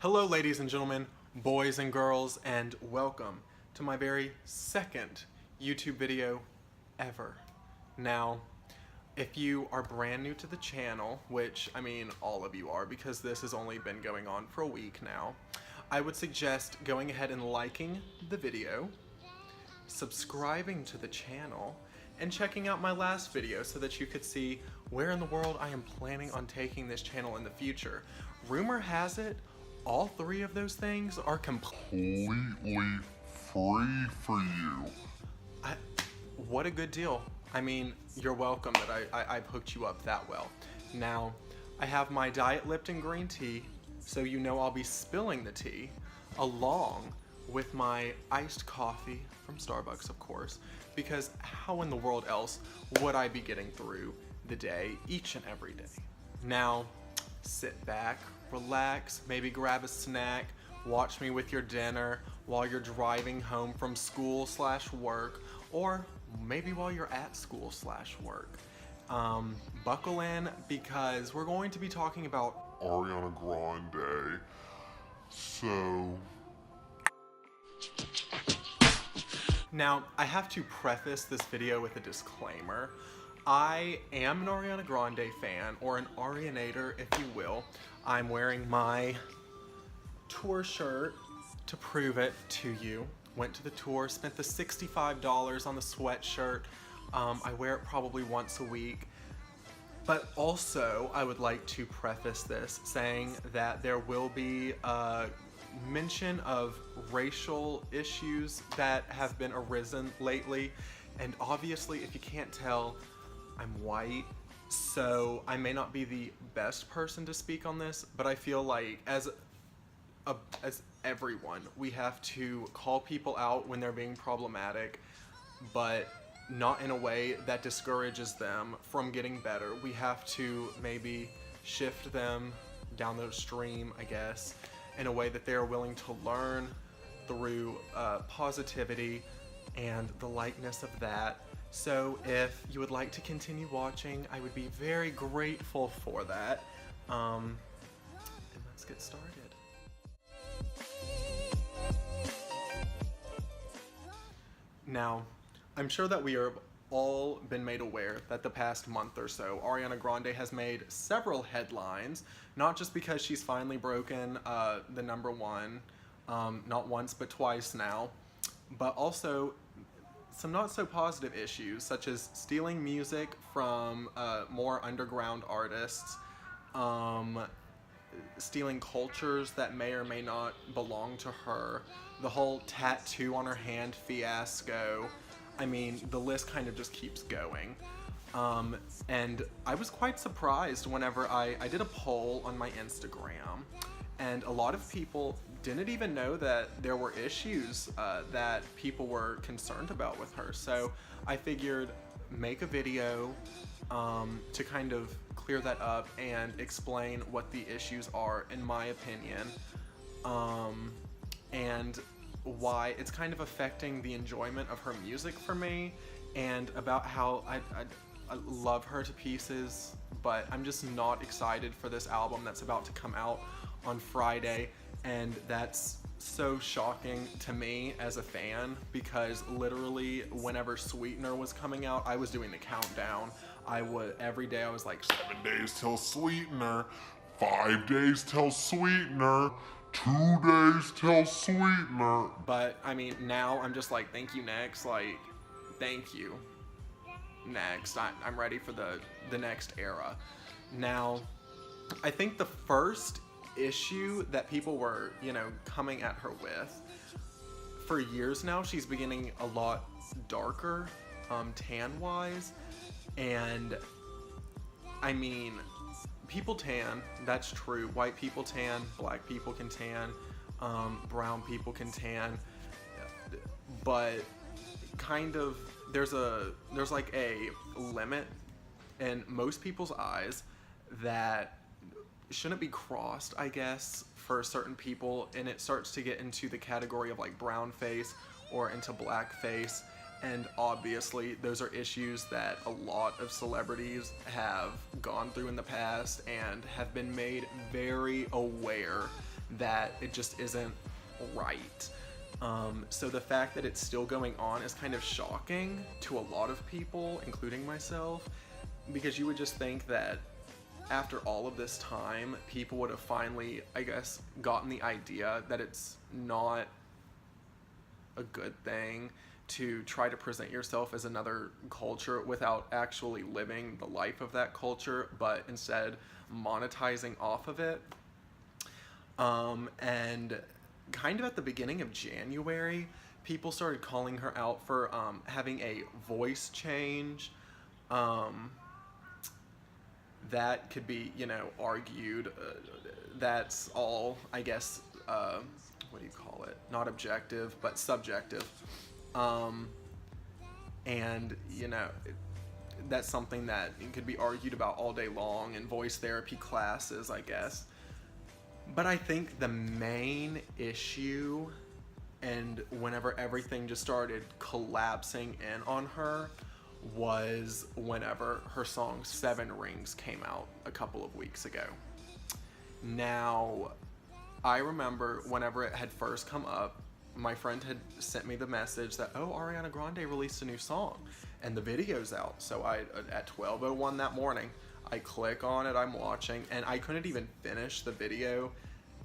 Hello ladies and gentlemen, boys and girls, and welcome to my very second YouTube video ever. Now, if you are brand new to the channel, which, I mean, all of you are because this has only been going on for a week now, I would suggest going ahead and liking the video, subscribing to the channel, and checking out my last video so that you could see where in the world I am planning on taking this channel in the future. Rumor has it, all three of those things are completely free for you. What a good deal. I mean, you're welcome that I've hooked you up that well. Now, I have my Diet Lipton green tea, so you know I'll be spilling the tea, along with my iced coffee from Starbucks, of course, because how in the world else would I be getting through the day each and every day? Now, sit back, relax, maybe grab a snack, watch me with your dinner while you're driving home from school/work, or maybe while you're at school/work. Buckle in because we're going to be talking about Ariana Grande. So now, I have to preface this video with a disclaimer. I am an Ariana Grande fan, or an Arianator, if you will. I'm wearing my tour shirt to prove it to you. Went to the tour, spent the $65 on the sweatshirt. I wear it probably once a week. But also, I would like to preface this saying that there will be a mention of racial issues that have been arisen lately. And obviously, if you can't tell, I'm white, so I may not be the best person to speak on this, but I feel like as everyone, we have to call people out when they're being problematic, but not in a way that discourages them from getting better. We have to maybe shift them down the stream, I guess, in a way that they're willing to learn through positivity and the likeness of that. So if you would like to continue watching, I would be very grateful for that. And let's get started. Now, I'm sure that we have all been made aware that the past month or so, Ariana Grande has made several headlines, not just because she's finally broken the #1, not once but twice now, but also some not so positive issues, such as stealing music from more underground artists, stealing cultures that may or may not belong to her, the whole tattoo on her hand fiasco. I mean, the list kind of just keeps going. And I was quite surprised whenever I did a poll on my Instagram, and a lot of people didn't even know that there were issues that people were concerned about with her. So I figured make a video to kind of clear that up and explain what the issues are, in my opinion, and why it's kind of affecting the enjoyment of her music for me, and about how I love her to pieces, but I'm just not excited for this album that's about to come out on Friday. And that's so shocking to me as a fan, because literally whenever Sweetener was coming out, I was doing the countdown. Every day I was like, 7 days till Sweetener, 5 days till Sweetener, 2 days till Sweetener. but I mean, now I'm just like, thank you, next. Like, thank you, next. I'm ready for the next era. Now, I think the first issue that people were, coming at her with, for years now, she's beginning a lot darker, tan-wise, and I mean, people tan, that's true. White people tan, black people can tan, brown people can tan, but kind of there's like a limit in most people's eyes that shouldn't be crossed, I guess, for certain people, and it starts to get into the category of like brown face or into black face. And obviously those are issues that a lot of celebrities have gone through in the past and have been made very aware that it just isn't right. So the fact that it's still going on is kind of shocking to a lot of people, including myself, because you would just think that after all of this time, people would have finally, I guess, gotten the idea that it's not a good thing to try to present yourself as another culture without actually living the life of that culture, but instead monetizing off of it. And kind of at the beginning of January, people started calling her out for having a voice change. That could be, argued. That's all, I guess, what do you call it? Not objective, but subjective. And, that's something that could be argued about all day long in voice therapy classes, I guess. But I think the main issue, and whenever everything just started collapsing in on her, was whenever her song Seven Rings came out a couple of weeks ago. Now, I remember whenever it had first come up, my friend had sent me the message that, oh, Ariana Grande released a new song and the video's out. So at 12:01 that morning, I click on it, I'm watching, and I couldn't even finish the video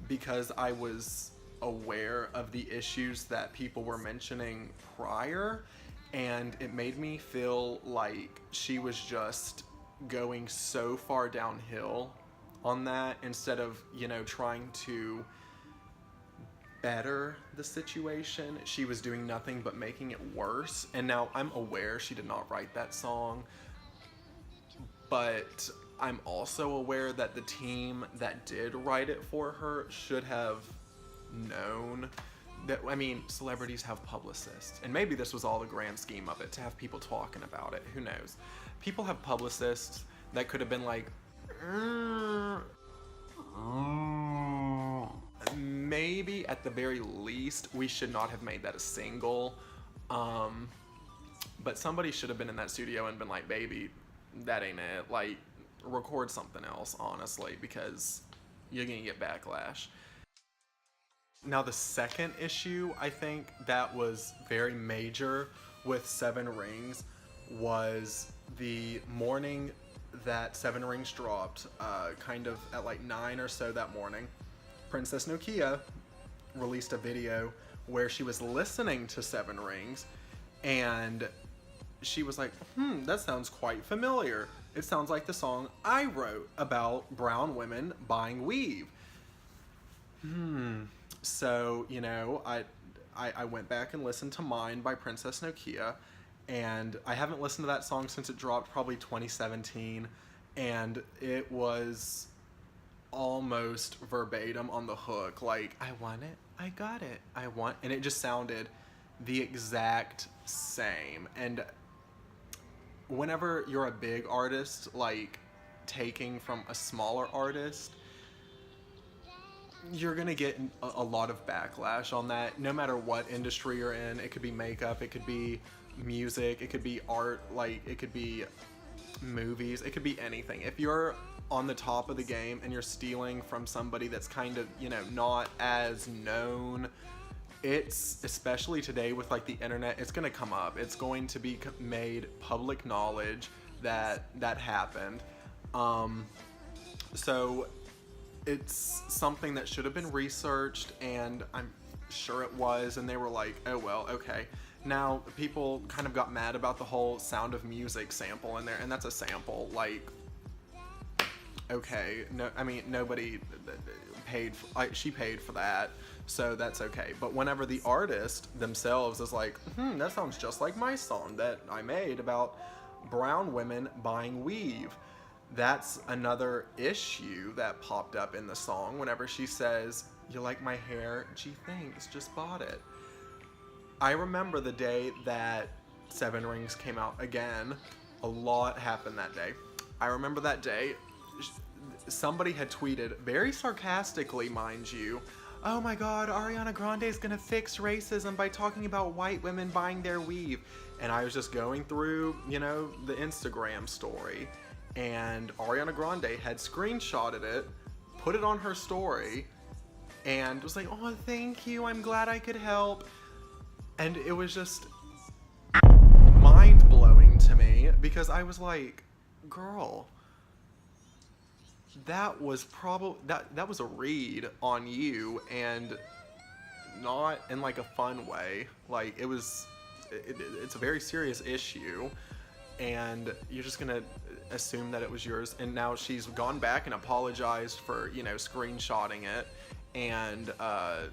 because I was aware of the issues that people were mentioning prior, and it made me feel like she was just going so far downhill on that instead of, trying to better the situation. She was doing nothing but making it worse. And now I'm aware she did not write that song, but I'm also aware that the team that did write it for her should have known that, celebrities have publicists, and maybe this was all the grand scheme of it, to have people talking about it. Who knows? People have publicists that could have been like, maybe at the very least, we should not have made that a single. But somebody should have been in that studio and been like, baby, that ain't it. Like, record something else, honestly, because you're gonna get backlash. Now, the second issue, I think, that was very major with Seven Rings was the morning that Seven Rings dropped, kind of at like 9 or so that morning. Princess Nokia released a video where she was listening to Seven Rings, and she was like, that sounds quite familiar. It sounds like the song I wrote about brown women buying weave. So, I went back and listened to Mine by Princess Nokia, and I haven't listened to that song since it dropped, probably 2017, and it was almost verbatim on the hook. Like, I want it, I got it, and it just sounded the exact same. And whenever you're a big artist, like, taking from a smaller artist, you're gonna get a lot of backlash on that, no matter what industry you're in. It could be makeup, it could be music, it could be art, like, it could be movies, it could be anything. If you're on the top of the game and you're stealing from somebody that's kind of, not as known, it's, especially today with like the internet, it's gonna come up. It's going to be made public knowledge that that happened. So it's something that should have been researched, and I'm sure it was, and they were like, oh well, okay. Now people kind of got mad about the whole Sound of Music sample in there, and that's a sample. Like, okay, no, nobody paid she paid for that, so that's okay. But whenever the artist themselves is like, that sounds just like my song that I made about brown women buying weave, that's another issue that popped up in the song whenever she says, you like my hair? Gee, thanks, just bought it. I remember the day that Seven Rings came out again. A lot happened that day. I remember that day, somebody had tweeted, very sarcastically, mind you, oh my god, Ariana Grande is gonna fix racism by talking about white women buying their weave. And I was just going through, the Instagram story, and Ariana Grande had screenshotted it, put it on her story, and was like, oh, thank you, I'm glad I could help. And it was just mind-blowing to me because I was like, girl, that was probably that was a read on you, and not in like a fun way. Like it's a very serious issue, and you're just gonna assume that it was yours. And now she's gone back and apologized for, you know, screenshotting it and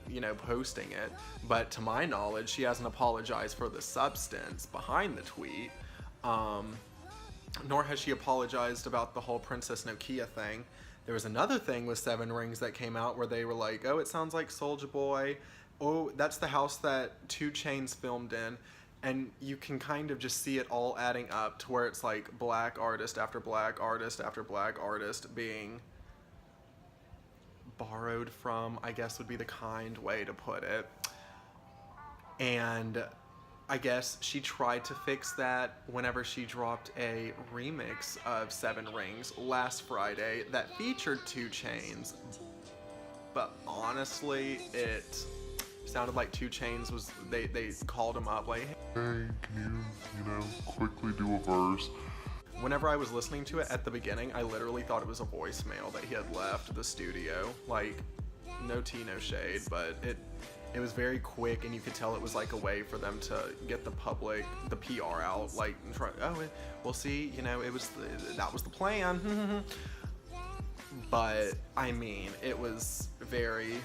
you know, posting it, but to my knowledge she hasn't apologized for the substance behind the tweet, nor has she apologized about the whole Princess Nokia thing. There was another thing with Seven Rings that came out where they were like, oh, it sounds like Soulja Boy, oh, that's the house that 2 Chainz filmed in. And you can kind of just see it all adding up to where it's like black artist after black artist after black artist being borrowed from, I guess would be the kind way to put it. And I guess she tried to fix that whenever she dropped a remix of Seven Rings last Friday that featured 2 Chainz. But honestly, it sounded like 2 Chainz was, they called him up like, hey, can you know, quickly do a verse? Whenever I was listening to it at the beginning, I literally thought it was a voicemail that he had left the studio. Like, no tea, no shade, but it was very quick, and you could tell it was like a way for them to get the public, the PR out, like, try, oh, we'll see, you know, that was the plan. But, I mean, it was very,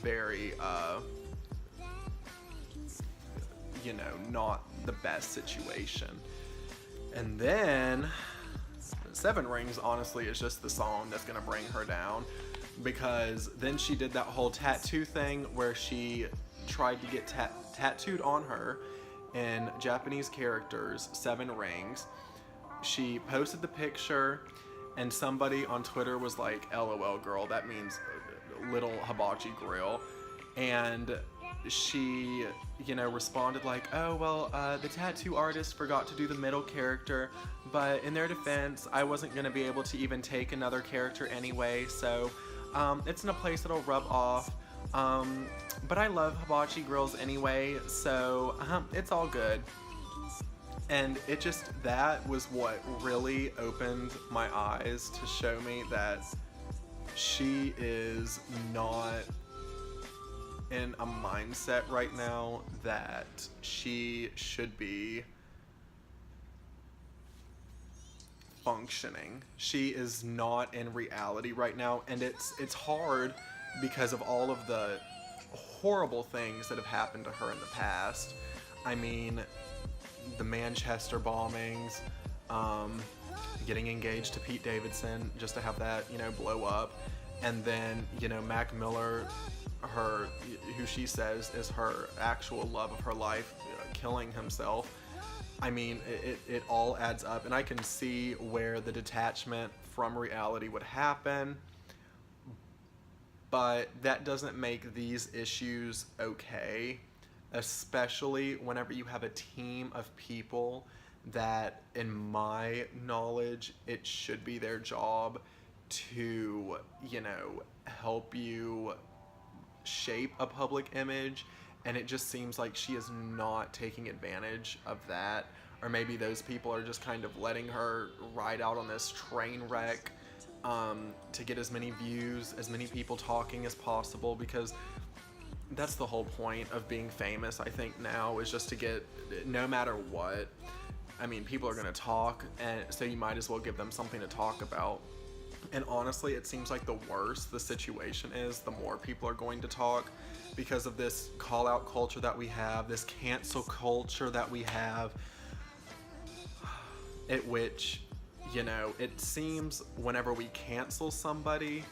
very, you know, not the best situation. And then Seven Rings honestly is just the song that's gonna bring her down, because then she did that whole tattoo thing where she tried to get tattooed on her in Japanese characters 7 rings. She posted the picture and somebody on Twitter was like, LOL girl, that means little hibachi grill. And she, you know, responded like, oh, well, the tattoo artist forgot to do the middle character, but in their defense, I wasn't going to be able to even take another character anyway, so it's in a place that'll rub off, but I love hibachi grills anyway, so it's all good. And it just, that was what really opened my eyes to show me that she is not in a mindset right now that she should be functioning. She is not in reality right now, and it's hard because of all of the horrible things that have happened to her in the past. I mean, the Manchester bombings, getting engaged to Pete Davidson just to have that, you know, blow up, and then, you know, Mac Miller, her, who she says is her actual love of her life, killing himself. I mean, it all adds up, and I can see where the detachment from reality would happen, but that doesn't make these issues okay, especially whenever you have a team of people that, in my knowledge, it should be their job to, you know, help you shape a public image, and it just seems like she is not taking advantage of that. Or maybe those people are just kind of letting her ride out on this train wreck to get as many views, as many people talking as possible, because that's the whole point of being famous, I think, now, is just to get, no matter what, I mean, people are going to talk, and so you might as well give them something to talk about. And honestly, it seems like the worse the situation is, the more people are going to talk, because of this call-out culture that we have, this cancel culture that we have, at which, you know, it seems whenever we cancel somebody,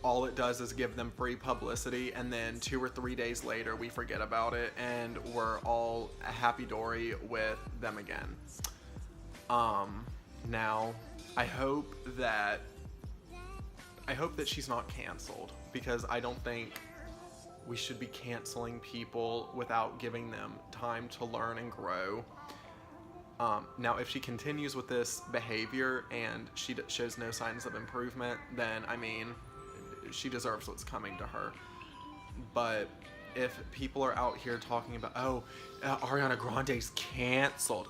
all it does is give them free publicity, and then 2 or 3 days later we forget about it and we're all happy-dory with them again. Now, I hope that she's not canceled, because I don't think we should be canceling people without giving them time to learn and grow. Now, if she continues with this behavior and she shows no signs of improvement, then, I mean, she deserves what's coming to her. But if people are out here talking about, oh, Ariana Grande's canceled,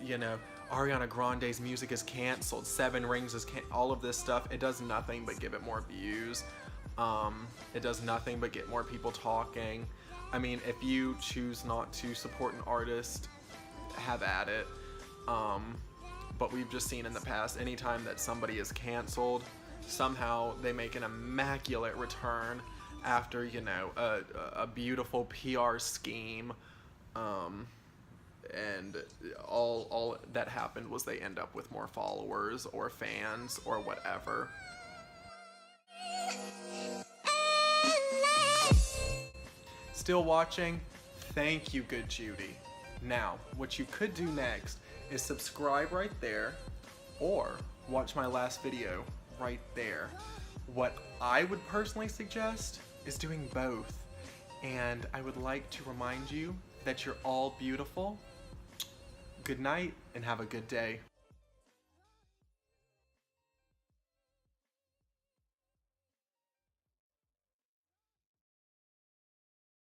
you know, Ariana Grande's music is canceled, Seven Rings is all of this stuff, it does nothing but give it more views. It does nothing but get more people talking. I mean, if you choose not to support an artist, have at it. But we've just seen in the past, anytime that somebody is canceled, somehow they make an immaculate return after, you know, a beautiful PR scheme. And all that happened was they end up with more followers or fans or whatever. Still watching? Thank you, good Judy. Now, what you could do next is subscribe right there, or watch my last video right there. What I would personally suggest is doing both. And I would like to remind you that you're all beautiful. Good night and have a good day.